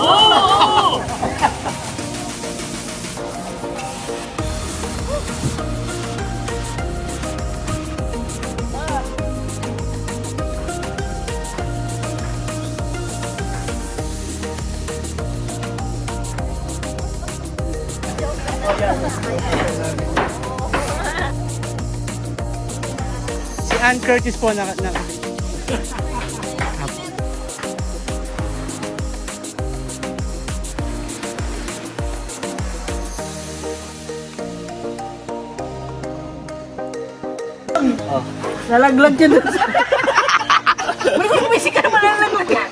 Oo! Si Ann Curtis po na Nalaglag yun. May kumisi ka naman nalaglag yan.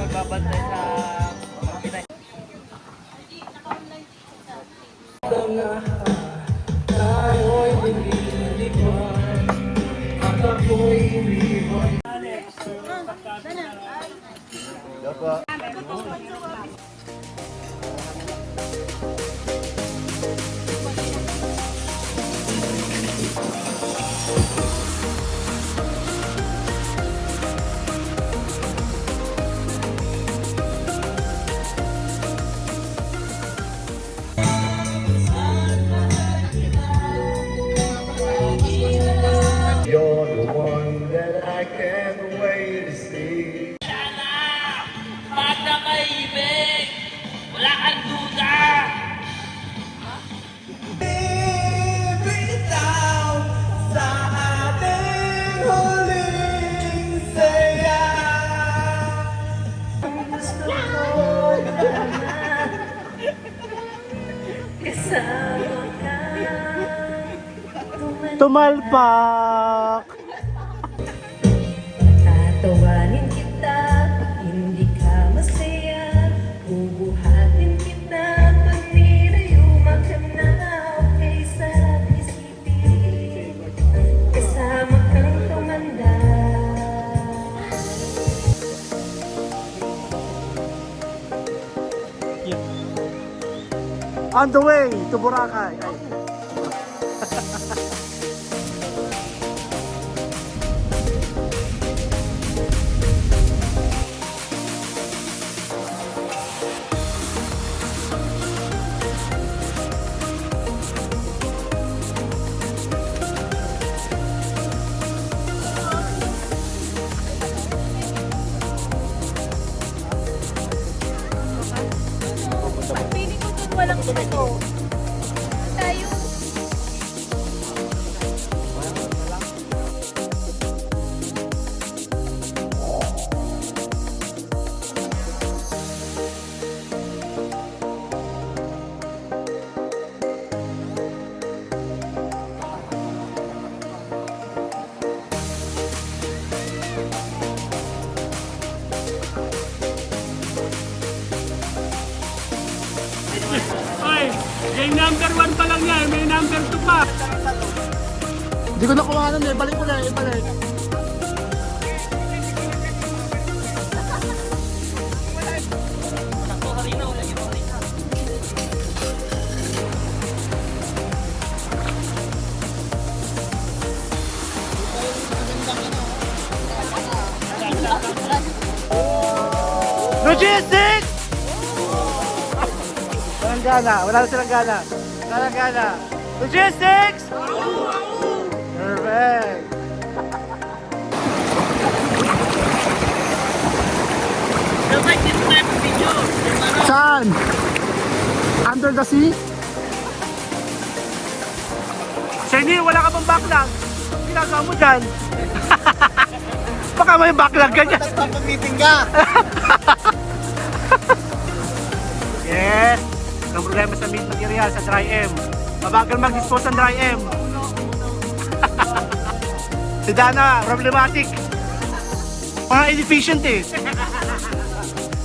magbabantay sa pagkita. You're the one that I can't wait to see. Magkakaibig! Wala kang duda! Bitaw sa ating huling saya. Tumalpak! Tatawanin kita, hindi ka masaya. Bubuhatin kita, pag nilayuma ka na. Okay, sarap isipin, kasama kang tumanda. On the way to Boracay. Ay. Pili ko dun walang ito. Tayo. Oy, yung number 1 pa lang yan, may number 2 pa. Hindi ko nakuha nun eh. Balik ko na eh. Balik. Logistics! Walang gana. Wala na silang gana. Walang gana. Logistics! Perfect! Yung mic dito tayo ng video. Saan? Under the sea? Shenny, wala ka bang backlog? Anong ginagawa mo dyan? Baka may backlog ka dyan. Nagpapamiting ka! Yes! Ang problema sa meat material sa dry M. Mabagal mag-dispose ng dry M. Si Dana, problematic. Mga inefficient eh.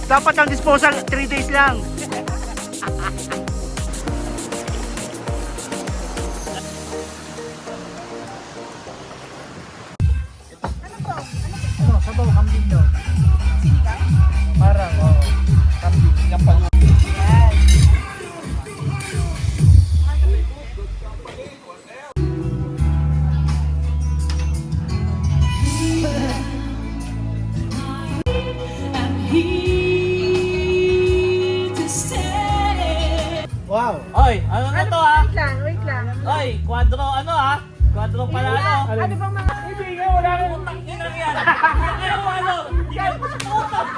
Dapat ang disposal 3 days lang. Ano, sabaw, kambing daw. Parang, oo. Kambing, yung palo. Wow! Oy, ano na to ha? Wait lang. Oy, quadro ano ha? Quadro pala ano? Ano bang mga... Hindi nga, wala akong utang din lang yan. Ano ano? Hindi ka utang.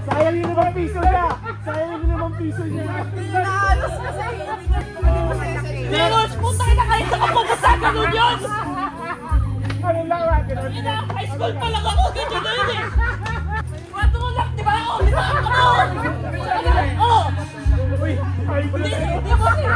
Sayang yung 5 piso niya! Sayang yung 5 piso niya! Naalos ka sa iyo. Meron, puta ka na kayo sa kapupunta ganun yun! Ano lang natin? Ina, high school pa lang ako, ganyan na yun eh! Quadro lang, di ba ako? Di ba ako? Oo! Hindi, hindi ako eh!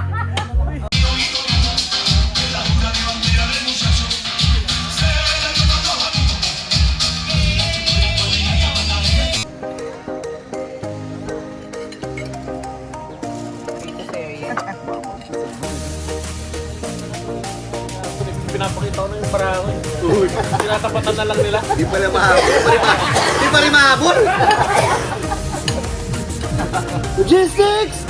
Pinapakita ko na yung parangin. Tinatapatan na lang nila. Di pa rin mahabol. Logistics!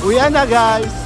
Uwi na guys!